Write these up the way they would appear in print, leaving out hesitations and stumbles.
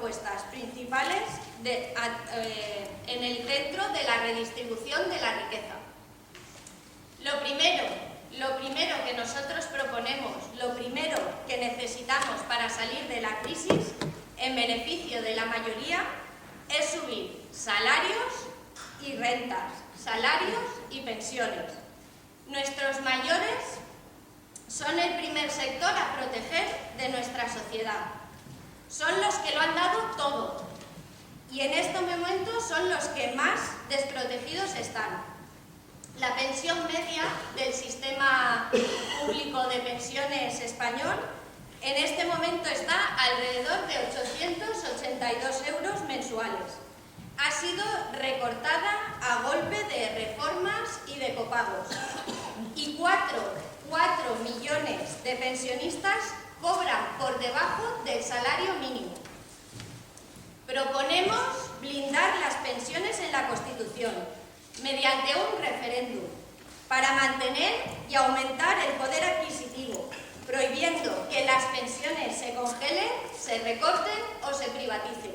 propuestas principales en el centro de la redistribución de la riqueza. Lo primero que nosotros proponemos, lo primero que necesitamos para salir de la crisis en beneficio de la mayoría es subir salarios y rentas, salarios y pensiones. Nuestros mayores son el primer sector a proteger de nuestra sociedad. Son los que lo han dado todo y en estos momentos son los que más desprotegidos están. La pensión media del sistema público de pensiones español en este momento está alrededor de 882 euros mensuales. Ha sido recortada a golpe de reformas y de copagos. Y 4 millones de pensionistas cobran por debajo del salario mínimo. Proponemos blindar las pensiones en la Constitución mediante un referéndum para mantener y aumentar el poder adquisitivo, prohibiendo que las pensiones se congelen, se recorten o se privaticen,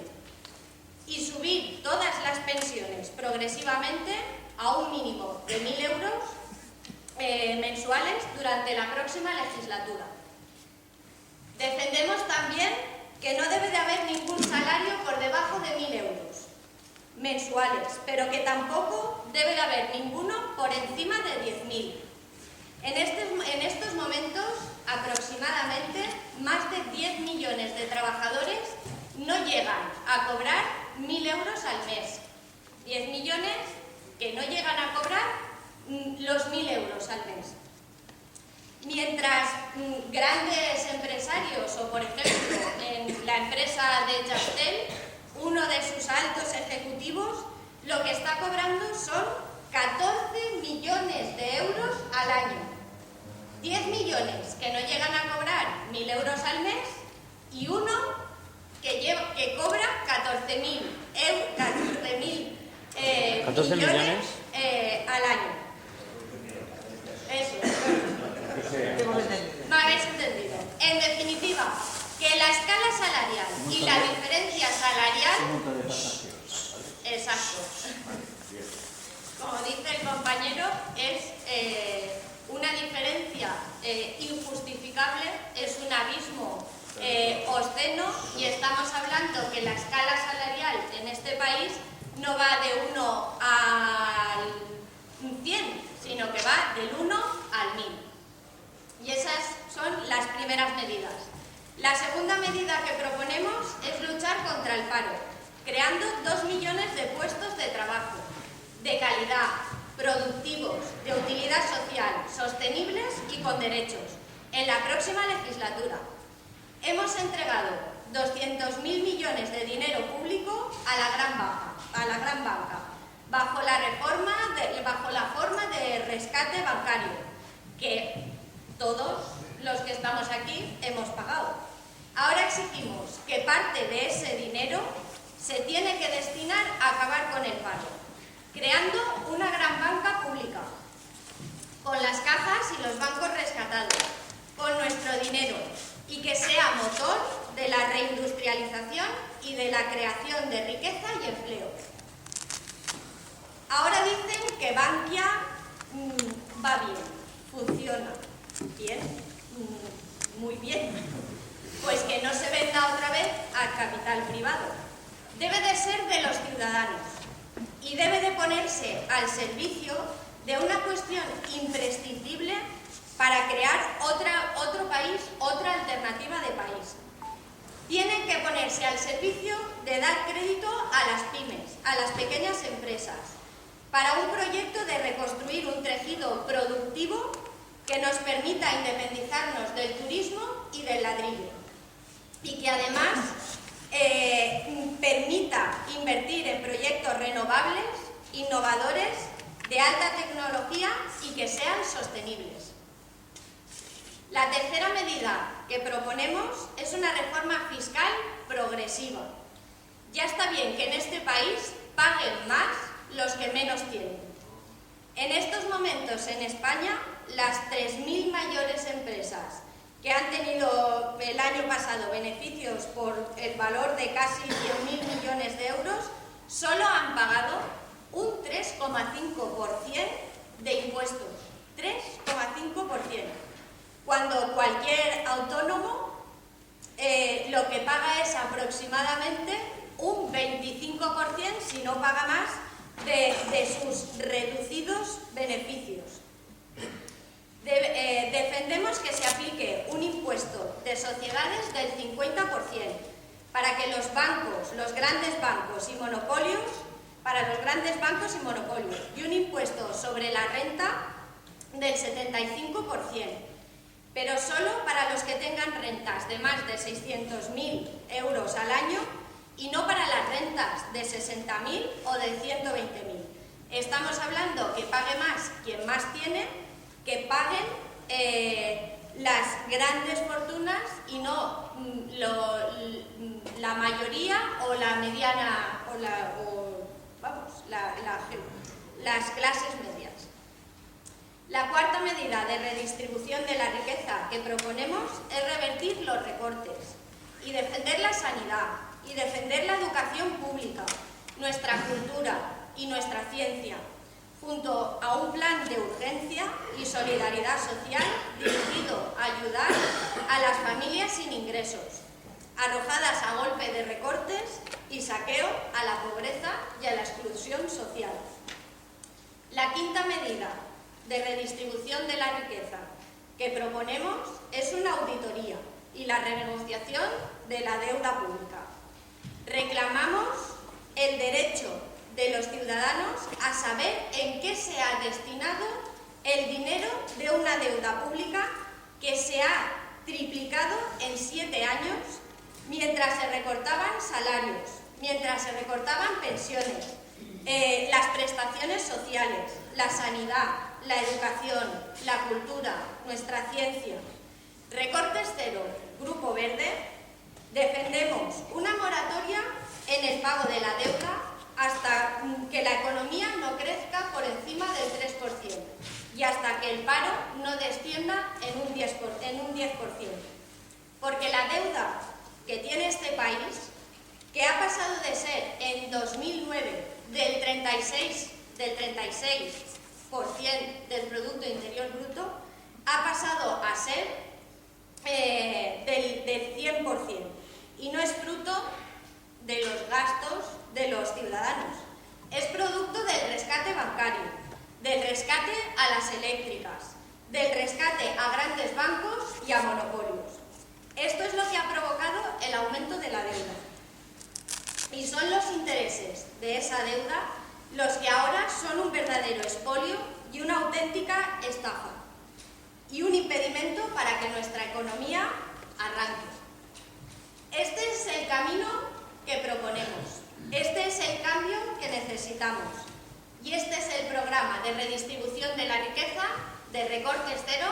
y subir todas las pensiones progresivamente a un mínimo de 1.000 euros mensuales durante la próxima legislatura. Defendemos también que no debe de haber ningún salario por debajo de 1.000 euros mensuales, pero que tampoco debe de haber ninguno por encima de 10.000. En estos momentos, aproximadamente, más de 10 millones de trabajadores no llegan a cobrar 1.000 euros al mes. 10 millones que no llegan a cobrar los 1.000 euros al mes. Mientras grandes empresarios, o por ejemplo en la empresa de Yastel, uno de sus altos ejecutivos lo que está cobrando son 14 millones de euros al año. 10 millones que no llegan a cobrar 1.000 euros al mes y uno que cobra 14.000 millones al año. Eso. Me habéis entendido. En definitiva, que la escala salarial y la diferencia salarial... Exacto. Como dice el compañero, es una diferencia injustificable, es un abismo obsceno, y estamos hablando que la escala salarial en este país no va de 1 al 100, sino que va del 1 al 1000. Y esas son las primeras medidas. La segunda medida que proponemos es luchar contra el paro, creando 2 millones de puestos de trabajo, de calidad, productivos, de utilidad social, sostenibles y con derechos, en la próxima legislatura. Hemos entregado 200.000 millones de dinero público a la gran banca, bajo la forma de rescate bancario, que todos los que estamos aquí hemos pagado. Ahora exigimos que parte de ese dinero se tiene que destinar a acabar con el paro, creando una gran banca pública, con las cajas y los bancos rescatados, con nuestro dinero, y que sea motor de la reindustrialización y de la creación de riqueza y empleo. Ahora dicen que Bankia va bien, funciona bien, muy bien. Pues que no se venda otra vez al capital privado. Debe de ser de los ciudadanos y debe de ponerse al servicio de una cuestión imprescindible para crear otro país, otra alternativa de país. Tienen que ponerse al servicio de dar crédito a las pymes, a las pequeñas empresas, para un proyecto de reconstruir un tejido productivo que nos permita independizarnos del turismo y del ladrillo, y que además permita invertir en proyectos renovables, innovadores, de alta tecnología y que sean sostenibles. La tercera medida que proponemos es una reforma fiscal progresiva. Ya está bien que en este país paguen más los que menos tienen. En estos momentos en España, las 3.000 mayores empresas que han tenido el año pasado beneficios por el valor de casi 100.000 millones de euros, solo han pagado un 3,5% de impuestos. 3,5%. Cuando cualquier autónomo lo que paga es aproximadamente un 25%, si no paga más, de sus reducidos beneficios. Defendemos que se aplique un impuesto de sociedades del 50% para que los bancos, los grandes bancos y monopolios, y un impuesto sobre la renta del 75%, pero solo para los que tengan rentas de más de 600.000 euros al año y no para las rentas de 60.000 o de 120.000. Estamos hablando que pague más quien más tiene, que paguen las grandes fortunas y no la mayoría o la mediana las clases medias. La cuarta medida de redistribución de la riqueza que proponemos es revertir los recortes y defender la sanidad y defender la educación pública, nuestra cultura y nuestra ciencia, junto a un plan de urgencia y solidaridad social dirigido a ayudar a las familias sin ingresos, arrojadas a golpe de recortes y saqueo a la pobreza y a la exclusión social. La quinta medida de redistribución de la riqueza que proponemos es una auditoría y la renegociación de la deuda pública. Reclamamos el derecho de los ciudadanos a saber en qué se ha destinado el dinero de una deuda pública que se ha triplicado en 7 años, mientras se recortaban salarios, mientras se recortaban pensiones, las prestaciones sociales, la sanidad, la educación, la cultura, nuestra ciencia. Recortes Cero, Grupo Verde, defendemos una moratoria en el pago de la deuda hasta que la economía no crezca por encima del 3% y hasta que el paro no descienda en un 10%. Porque la deuda que tiene este país, que ha pasado de ser en 2009 del 36% del Producto Interior Bruto, ha pasado a ser del 100%, y no es fruto de los gastos de los ciudadanos, es producto del rescate bancario, del rescate a las eléctricas, del rescate a grandes bancos y a monopolios. Esto es lo que ha provocado el aumento de la deuda. Y son los intereses de esa deuda los que ahora son un verdadero expolio y una auténtica estafa, y un impedimento para que nuestra economía arranque. Este es el camino que proponemos, este es el cambio que necesitamos, y este es el programa de redistribución de la riqueza de Recortes Cero